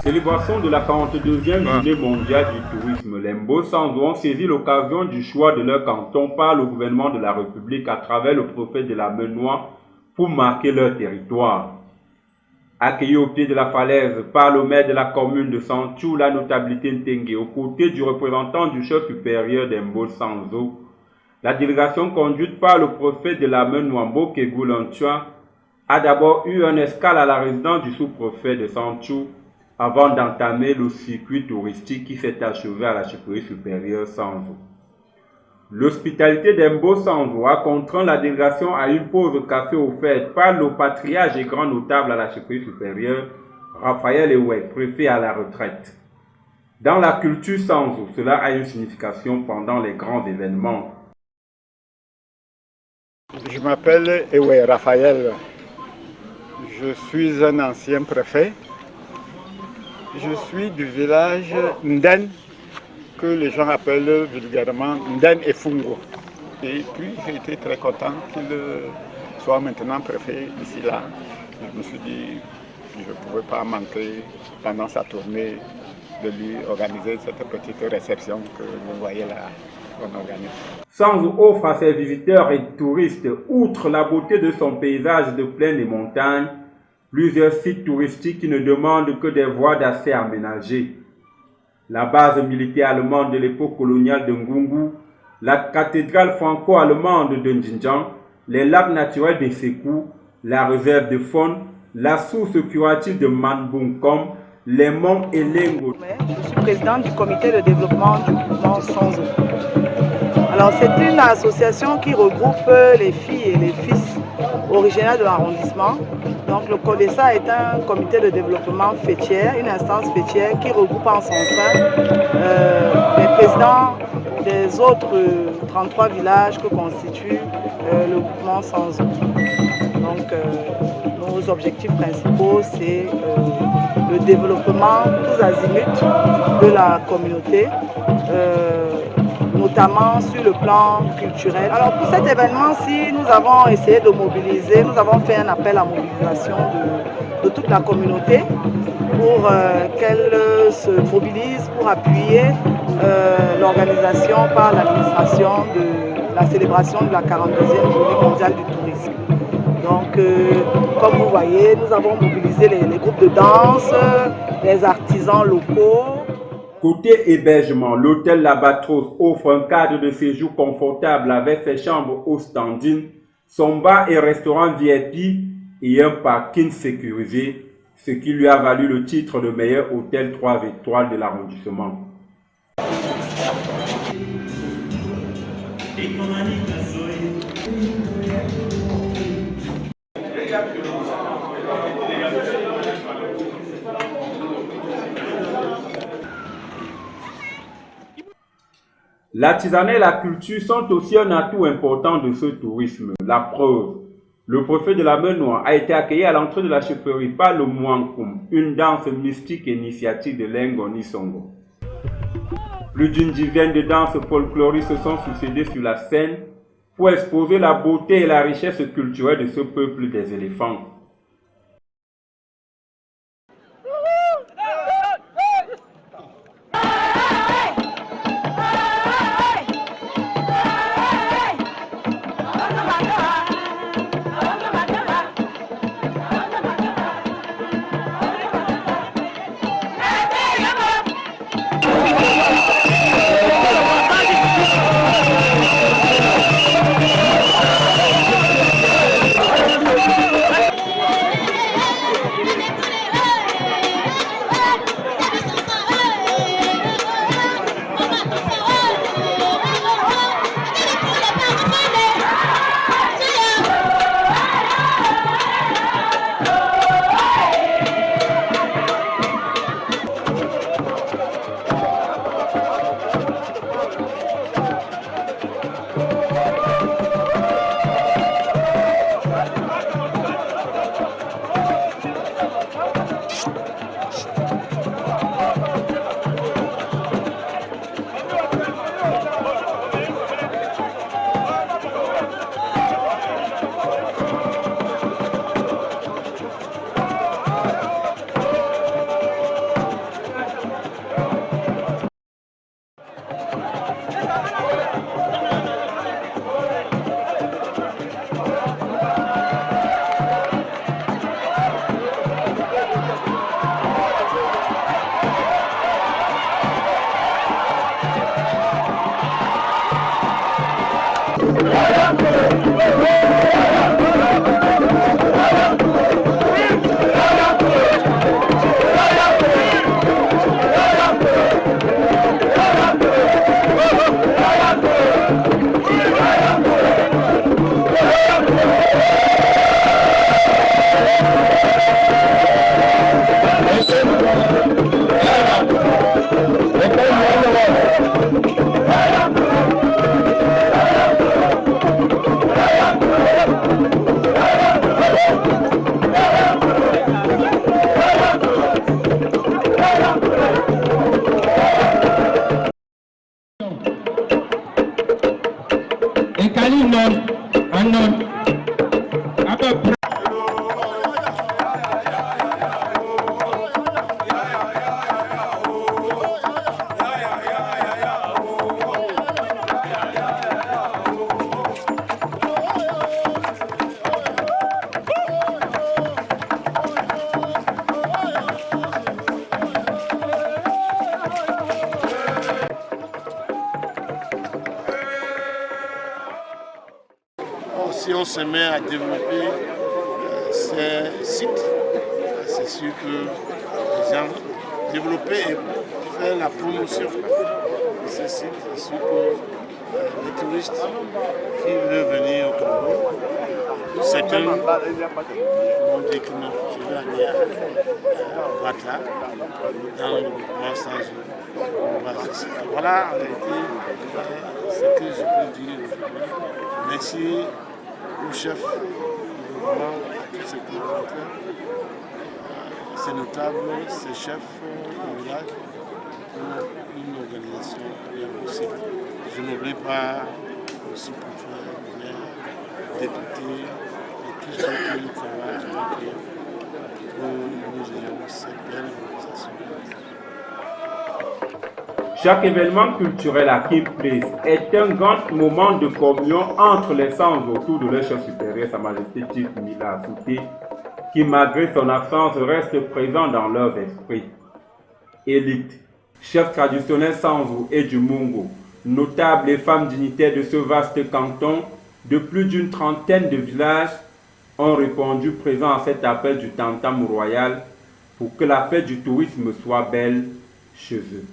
Célébration de la 42e journée mondiale du tourisme, les Mbosanzo ont saisi l'occasion du choix de leur canton par le gouvernement de la République à travers le préfet de la Menoie pour marquer leur territoire. Accueillis au pied de la falaise par le maire de la commune de Sanchou, la notabilité Ntengue, aux côtés du représentant du chef supérieur des Mbosanzo, la délégation conduite par le préfet de la Menoie, Mbokegou Lantua, a d'abord eu un escale à la résidence du sous-préfet de Sanchou avant d'entamer le circuit touristique qui s'est achevé à la chefferie supérieure Sanzo. L'hospitalité des Mbosanzo a contraint la délégation à une pause café offerte par le patriarche et grand notable à la chefferie supérieure, Raphaël Ewe, préfet à la retraite. Dans la culture Sanzo, cela a une signification pendant les grands événements. Je m'appelle Ewe Raphaël. Je suis un ancien préfet. Je suis du village Nden, que les gens appellent vulgairement Nden et Fungo. Et puis j'ai été très content qu'il soit maintenant préfet ici là. Je me suis dit que je ne pouvais pas manquer pendant sa tournée de lui organiser cette petite réception que vous voyez là qu'on organise. Sanzo offre à ses visiteurs et touristes, outre la beauté de son paysage de plaine et montagne, plusieurs sites touristiques qui ne demandent que des voies d'accès aménagées. La base militaire allemande de l'époque coloniale de Ngungu, la cathédrale franco-allemande de Ndjindjan, les lacs naturels de Sekou, la réserve de faune, la source curative de Manbunkom, les monts Elengo. Je suis présidente du comité de développement du mouvement Sanzo. Alors c'est une association qui regroupe les filles et les fils originaires de l'arrondissement. Donc le CODESA est un comité de développement fêtière, une instance fêtière qui regroupe en son sein les présidents des autres 33 villages que constitue le mouvement Sanzo. Donc nos objectifs principaux c'est le développement tous azimuts de la communauté, notamment sur le plan culturel. Alors pour cet événement-ci, nous avons essayé de mobiliser, nous avons fait un appel à mobilisation de toute la communauté pour qu'elle se mobilise pour appuyer l'organisation par l'administration de la célébration de la 42e journée mondiale du tourisme. Donc comme vous voyez, nous avons mobilisé les groupes de danse, les artisans locaux. Côté hébergement, l'hôtel L'Albatros offre un cadre de séjour confortable avec ses chambres aux standings, son bar et restaurant VIP et un parking sécurisé, ce qui lui a valu le titre de meilleur hôtel 3 étoiles de l'arrondissement. L'artisanat et la culture sont aussi un atout important de ce tourisme. La preuve, le préfet de la Menoie a été accueilli à l'entrée de la chefferie par le Mouankoum, une danse mystique et initiatique de l'Engoni Songo. Plus d'une dizaine de danses folkloriques se sont succédées sur la scène pour exposer la beauté et la richesse culturelle de ce peuple des éléphants. Si on se met à développer ces sites, c'est sûr que les gens développer et faire la promotion de ces sites, c'est sûr que les touristes qui veulent venir au Congo, certains vont dire que non, je vais aller à Ouattara, dans le mouvement sans eau. Voilà en réalité ce que je peux dire aujourd'hui. Merci au chef du gouvernement, à tous ses collaborateurs, ses notables, ses chefs du village, pour une organisation bien possible. Je n'oublie pas aussi pour faire le maire, député et tous ceux qui travaillent avec eux pour que nous ayons cette belle organisation. Chaque événement culturel à King Place est un grand moment de communion entre les sens autour de leur chef supérieur, Sa Majesté Chief Mila Souté, qui malgré son absence reste présent dans leurs esprits. Élite, chefs traditionnels Sanzo et du Mungo, notables et femmes dignitaires de ce vaste canton, de plus d'une trentaine de villages ont répondu présents à cet appel du Tam Tam royal pour que la fête du tourisme soit belle chez eux.